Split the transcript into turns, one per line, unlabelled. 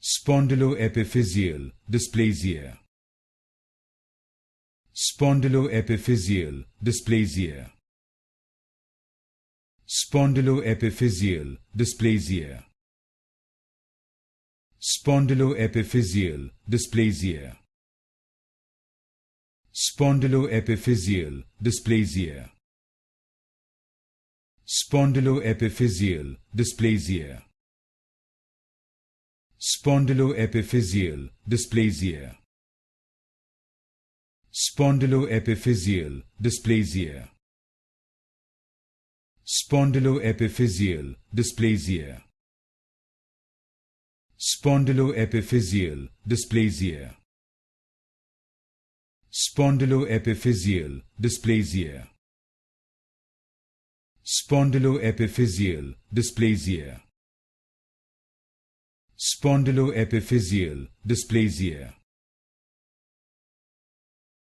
Spondyloepiphyseal dysplasia. Spondyloepiphyseal dysplasia. Spondyloepiphyseal dysplasia. Spondyloepiphyseal dysplasia. Spondyloepiphyseal dysplasia. Spondyloepiphyseal dysplasia. Spondyloepiphyseal dysplasia. Spondyloepiphyseal dysplasia. Spondyloepiphyseal dysplasia. Spondyloepiphyseal dysplasia. Spondyloepiphyseal dysplasia. Spondyloepiphyseal dysplasia. Spondyloepiphyseal dysplasia.